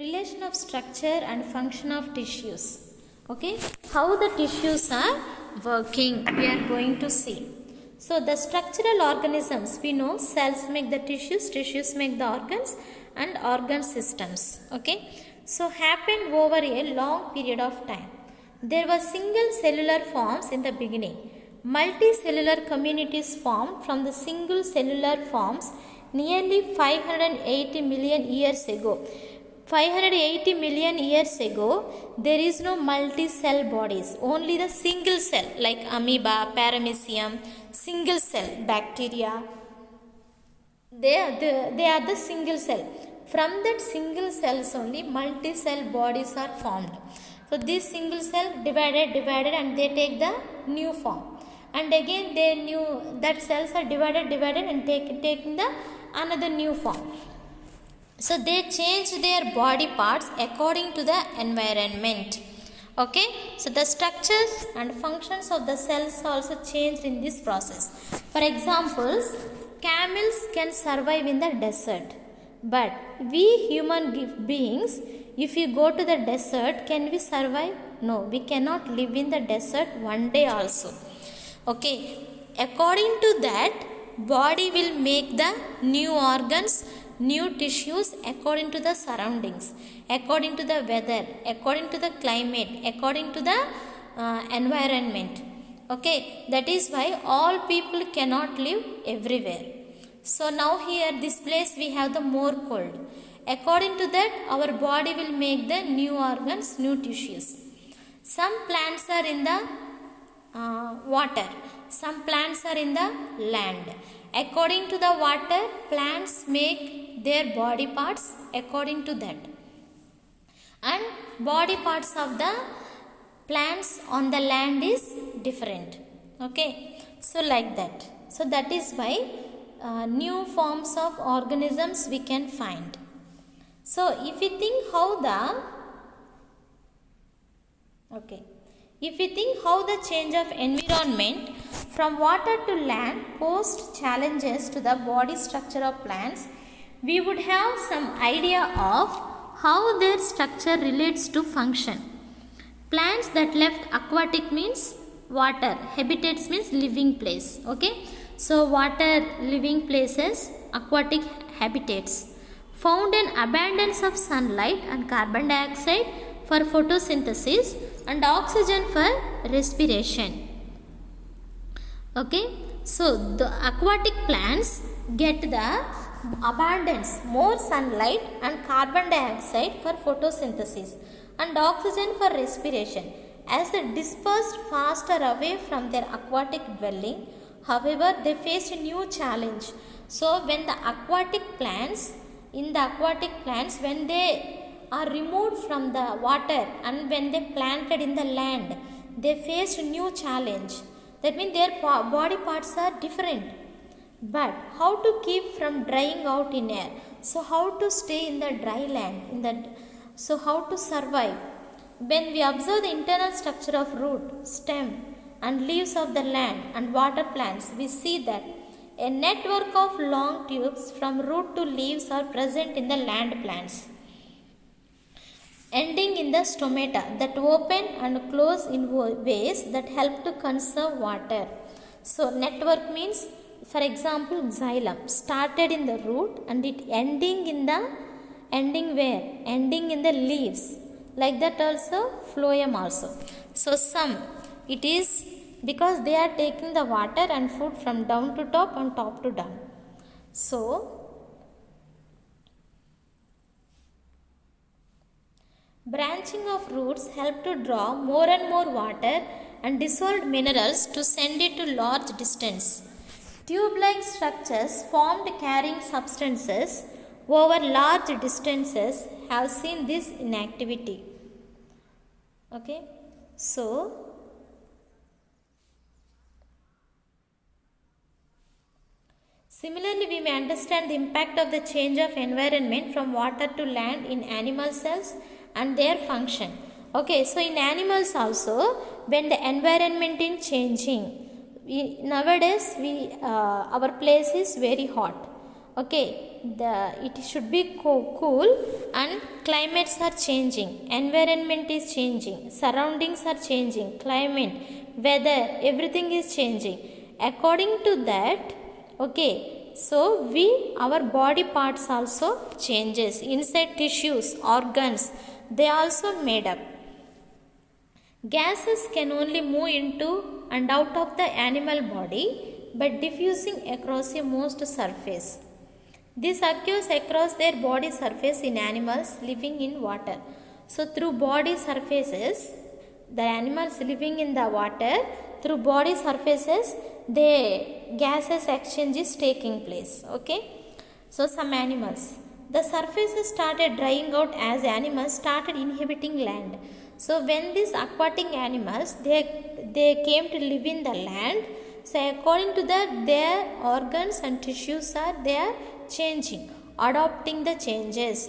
relation of structure and function of tissues. Okay, how the tissues are working we are going to see. So the structural organisms, we know cells make the tissues make the organs, and organ systems. Okay, so happened over a long period of time. There were single cellular forms in the beginning. Multicellular communities formed from the single cellular forms nearly 580 million years ago. 580 million years ago, there is no multi-cell bodies, only the single cell like amoeba, paramecium, single cell bacteria. They are the single cell. From that single cells only multi-cell bodies are formed. So this single cell divided and they take the new form. And again that cells are divided and taking the another new form. So they change their body parts according to the environment. Okay, so the structures and functions of the cells also changed in this process. For examples, camels can survive in the desert, but we human beings, if you go to the desert, can we survive? No, we cannot live in the desert one day also. Okay, according to that, body will make the new organs, new tissues according to the surroundings, according to the weather, according to the climate, according to the environment. Okay, that is why all people cannot live everywhere. So now here this place we have the more cold. According to that, our body will make the new organs, new tissues. Some plants are in the water, some plants are in the land. According to the water, plants make their body parts according to that, and body parts of the plants on the land is different. Okay, so like that. So that is why new forms of organisms we can find. So if you think how the change of environment from water to land posed challenges to the body structure of plants, we would have some idea of how their structure relates to function. Plants that left aquatic means water, habitats means living place. Okay, so water living places, aquatic habitats, found an abundance of sunlight and carbon dioxide for photosynthesis and oxygen for respiration. Okay, so the aquatic plants get the abundance, more sunlight and carbon dioxide for photosynthesis and oxygen for respiration. As they dispersed faster away from their aquatic dwelling, however, they faced a new challenge. So when the aquatic plants, when they are removed from the water and when they planted in the land, they faced a new challenge. That means their body parts are different. But how to keep from drying out in air? So how to stay in the dry land? So how to survive? When we observe the internal structure of root, stem and leaves of the land and water plants, we see that a network of long tubes from root to leaves are present in the land plants, ending in the stomata that open and close in ways that help to conserve water. So network means, for example, xylem started in the root and it ending in the leaves. Like that also phloem also. So some, it is because they are taking the water and food from down to top and top to down. So branching of roots help to draw more and more water and dissolved minerals to send it to large distance. Tube-like structures formed carrying substances over large distances have seen this in activity. Okay, so similarly, we may understand the impact of the change of environment from water to land in animal cells and their function. Okay, so in animals also, when the environment is changing, nowadays our place is very hot. Okay, it should be cool, and climates are changing, environment is changing, surroundings are changing, climate, weather, everything is changing. According to that, okay, so our body parts also changes, inside tissues, organs, they also made up. Gases can only move into and out of the animal body by diffusing across a most surface. This occurs across their body surface in animals living in water. So through body surfaces, the animals living in the water, through body surfaces, the gases exchange is taking place. Okay. So some animals, the surfaces started drying out as animals started inhabiting land. So when these aquatic animals, they came to live in the land, so according to that, their organs and tissues they are changing, adopting the changes.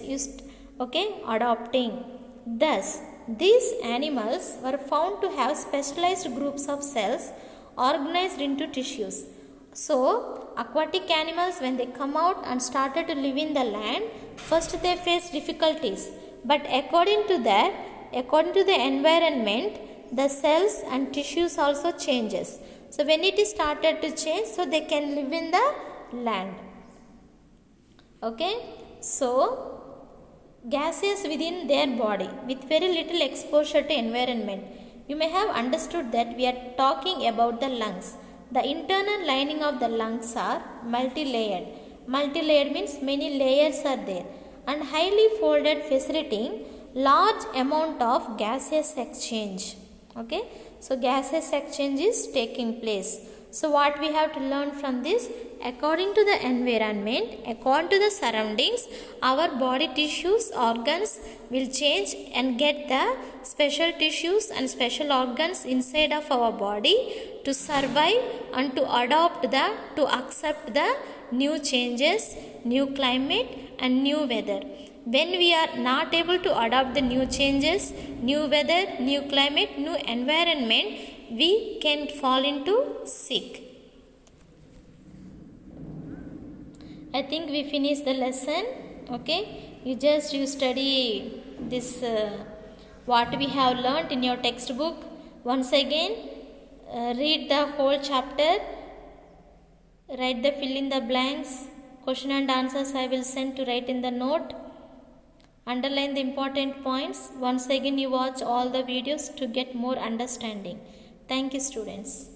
Okay, adopting. Thus, these animals were found to have specialized groups of cells organized into tissues. So, aquatic animals, when they come out and started to live in the land, first they face difficulties. But according to that, according to the environment, the cells and tissues also changes. So when it is started to change, so they can live in the land. Okay, so gases within their body with very little exposure to environment. You may have understood that we are talking about the lungs. The internal lining of the lungs are multi-layered. Multi-layered means many layers are there, and highly folded, facilitating large amount of gaseous exchange. Okay, so gaseous exchange is taking place. So what we have to learn from this, according to the environment, according to the surroundings, our body tissues, organs will change and get the special tissues and special organs inside of our body to survive and to to accept the new changes, new climate and new weather. When we are not able to adopt the new changes, new weather, new climate, new environment, we can fall into sick. I think we finished the lesson. Okay, you study this what we have learnt in your textbook. Once again, read the whole chapter, write the fill in the blanks, question and answers I will send to write in the note. Underline the important points. Once again, you watch all the videos to get more understanding. Thank you, students.